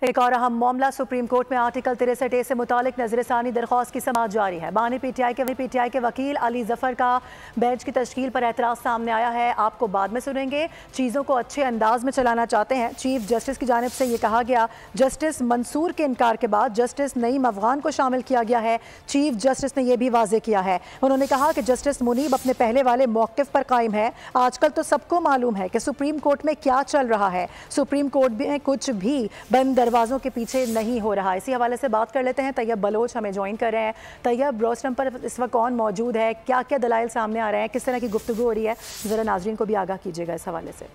एक और अहम मामला सुप्रीम कोर्ट में आर्टिकल 63A से मुतालिक नजरसानी दरख्वास्त की समाअत जारी है। बानी पीटीआई के वकील अली जफर का बेंच की तश्कील पर एतराज़ सामने आया है। आपको बाद में सुनेंगे। चीज़ों को अच्छे अंदाज में चलाना चाहते हैं। चीफ जस्टिस की जानिब से ये कहा गया। जस्टिस मंसूर के इनकार के बाद जस्टिस नईम अफगान को शामिल किया गया है। चीफ जस्टिस ने यह भी वाजे किया है। उन्होंने कहा कि जस्टिस मुनीब अपने पहले वाले मौक़िफ़ पर कायम है। आजकल तो सबको मालूम है कि सुप्रीम कोर्ट में क्या चल रहा है। सुप्रीम कोर्ट में कुछ भी बंद दरवाजों के पीछे नहीं हो रहा। इसी हवाले से बात कर लेते हैं। तैयब बलोच हमें ज्वाइन कर रहे हैं। तैयब, रोस्टम पर इस वक्त कौन मौजूद है, क्या क्या दलाइल सामने आ रहे हैं, किस तरह की गुफ्तगू हो रही है, जरा नाजरीन को भी आगाह कीजिएगा इस हवाले से।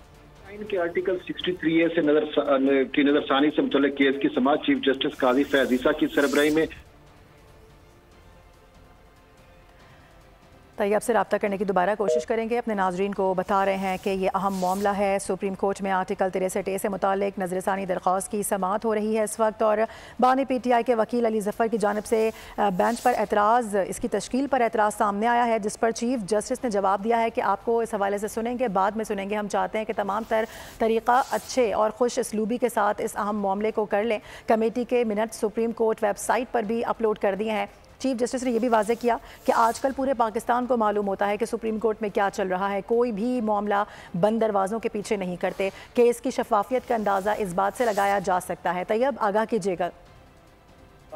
आइन के आर्टिकल 63A से नजरसानी से मुतल्लिक केस की समाअत चीफ जस्टिस काजी फैज ईसा की सरबराही में। तैयब से रब्ता करने की दोबारा कोशिश करेंगे। अपने नाजरीन को बता रहे हैं कि ये अहम मामला है। सुप्रीम कोर्ट में आर्टिकल 63A से मुतालिक नजरसानी दरख्वास्त की समाअत हो रही है इस वक्त, और बानी पीटीआई के वकील अली जफर की जानिब से बेंच पर एतराज़, इसकी तश्कील पर एतराज़ सामने आया है, जिस पर चीफ जस्टिस ने जवाब दिया है कि आपको इस हवाले से सुनेंगे, बाद में सुनेंगे। हम चाहते हैं कि तमाम तर तरीक़ा अच्छे और खुश इसलूबी के साथ इस अहम मामले को कर लें। कमेटी के मिनट सुप्रीम कोर्ट वेबसाइट पर भी अपलोड कर दिए हैं। चीफ जस्टिस ने यह भी वाजे किया कि आजकल पूरे पाकिस्तान को मालूम होता है कि सुप्रीम कोर्ट में क्या चल रहा है। कोई भी मामला बंद दरवाज़ों के पीछे नहीं करते। केस की शफाफियत का अंदाज़ा इस बात से लगाया जा सकता है। तैयब, आगाह कीजिएगा।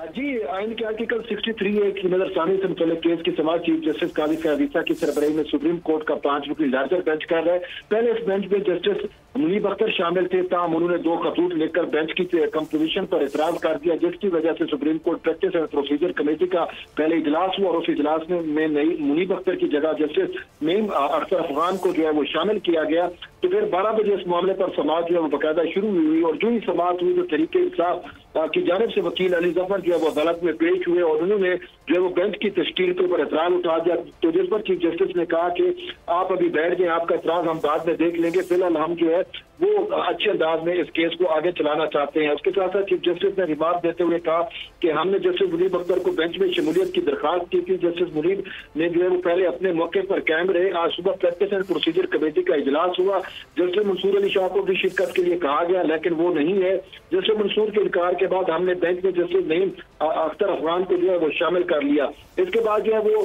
जी, आइन के आर्टिकल 63A की नजरसानी से मुतल्लिक केस की समाअत चीफ जस्टिस काजी फैज ईसा की सरबराही में सुप्रीम कोर्ट का 5 रुकनी लार्जर बेंच कर रहा है। पहले इस बेंच में जस्टिस मुनीब अख्तर शामिल थे, ताहम उन्होंने 2 खतूत लिखकर बेंच की कंपोजिशन पर एतराज कर दिया, जिसकी वजह से supreme court practice and procedure committee का पहले इजलास हुआ और उस इजलास में नई मुनीब अख्तर की जगह जस्टिस नईम अफगान को जो है वो शामिल किया गया। तो फिर 12 बजे इस मामले पर समाअत जो है वो बाकायदा शुरू हुई और जो ही समाअत हुई तो तरीके इंसाफ की जानिब से वकील अली जफर जो है वो अदालत में पेश हुए और उन्होंने जो है वो बेंच की तश्कील के ऊपर एतराज उठा दिया। तो जिस पर चीफ जस्टिस ने कहा कि आप अभी बैठ जाए, आपका एतराज हम बाद में देख लेंगे, फिलहाल हम जो है वो अच्छे अंदाज में इस केस को आगे चलाना चाहते हैं। उसके साथ साथ चीफ जस्टिस ने रिमार्क देते हुए कहा कि हमने जस्टिस मुनीब अख्तर को बेंच में शमूलियत की दरखास्त की थी। जस्टिस मुनीब ने जो है वो पहले अपने मौके पर कायम रहे। आज सुबह प्रैक्टिस एंड प्रोसीजर कमेटी का इजलास हुआ। जस्टिस मंसूर अली शाह को भी शिरकत के लिए कहा गया, लेकिन वो नहीं है। जस्टिस मंसूर के इनकार के बाद हमने बेंच में जस्टिस नईम अख्तर अफगान को जो है वो शामिल कर लिया। इसके बाद जो है वो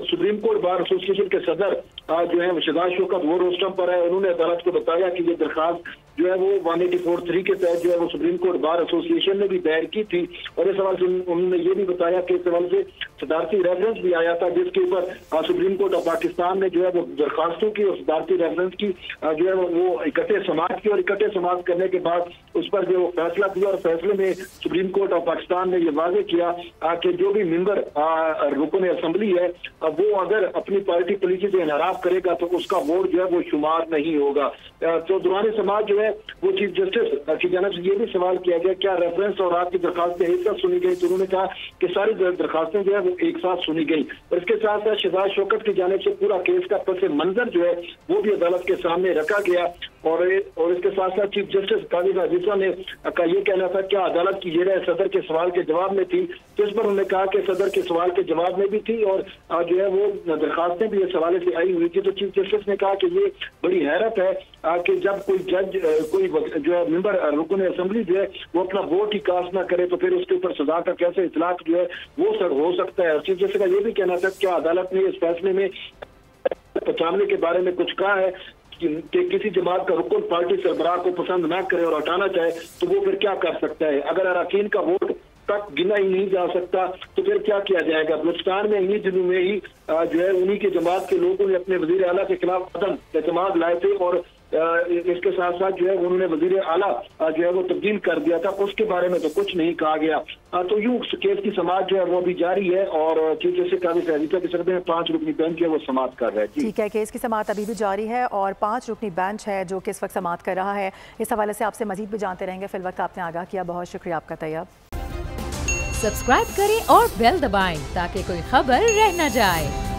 सुप्रीम कोर्ट बार एसोसिएशन के सदर जो है शहजाद शौकत वो रोस्टम पर है। उन्होंने अदालत को बताया कि ये दरखास्त जो है वो 184(3) के तहत जो है वो सुप्रीम कोर्ट बार एसोसिएशन ने भी दायर की थी और इस सवाल से उन्होंने ये भी बताया कि इस सवाल से सदारती रेफरेंस भी आया था, जिसके ऊपर सुप्रीम कोर्ट ऑफ पाकिस्तान ने जो है वो दरखास्तों की और सदारती रेफरेंस की जो है वो इकट्ठे समाअत की और इकट्ठे समाअत करने के बाद उस पर जो फैसला दिया और फैसले में सुप्रीम कोर्ट ऑफ पाकिस्तान ने यह वाजे किया कि जो भी मेंबर रुकन असेंबली है वो अगर अपनी पार्टी पॉलिसी से इनहराफ करेगा तो उसका वोट जो है वो शुमार नहीं होगा। तो दौरान समाज जो है वो चीफ जस्टिस की जानिब से ये भी सवाल किया गया क्या रेफरेंस और आपकी दरखास्तें एक साथ सुनी गई, तो उन्होंने कहा कि सारी दरखास्तें जो है वो एक साथ सुनी गई। और इसके साथ साथ शहजाद शौकत की जानिब से पूरा केस का पस मंजर जो है वो भी अदालत के सामने रखा गया और इसके साथ साथ चीफ जस्टिस काजी फैज ईसा ने का ये कहना था क्या अदालत की ये राय सदर के सवाल के जवाब में थी, तो इस पर उन्होंने कहा कि सदर के सवाल के जवाब में भी थी और जो है वो दरखास्तें भी इस हवाले से आई हुई थी। तो चीफ जस्टिस ने कहा कि ये बड़ी हैरत है कि जब कोई जज कोई जो है मेंबर रुकन असेंबली जो है वो अपना वोट ही कास्ट ना करे तो फिर उसके ऊपर सजा का कैसे इतलाक जो है वो हो सकता है। और चीफ जस्टिस का ये भी कहना था क्या अदालत ने इस फैसले में 95 के बारे में कुछ कहा है कि किसी जमात का रुकन पार्टी सरबराह को पसंद ना करे और हटाना चाहे तो वो फिर क्या कर सकता है। अगर अरकान का वोट तक गिना ही नहीं जा सकता तो फिर क्या किया जाएगा। बलूचिस्तान में इन्हीं दिनों में ही जो है उन्हीं के जमात के लोगों ने अपने वजीर आला के खिलाफ अदम एतमाद लाए थे और इसके साथ साथ जो है उन्होंने वजीर आला जो है वो तब्दील कर दिया था, उसके बारे में तो कुछ नहीं कहा गया। तो यूं केस की समाअत जो है वो भी जारी है और चीफ जस्टिस काजी फैज ईसा के सरबराह में 5 रुकनी बेंच जो है वो समाअत कर रहा है। ठीक है, केस की समाअत अभी भी जारी है और 5 रुकनी बेंच है जो कि इस वक्त समाअत कर रहा है। इस हवाले से आपसे मजीद भी जानते रहेंगे। फिल वक्त आपने आगाह किया, बहुत शुक्रिया आपका। तैयब, सब्सक्राइब करें और बेल दबाएं ताकि कोई खबर रह न जाए।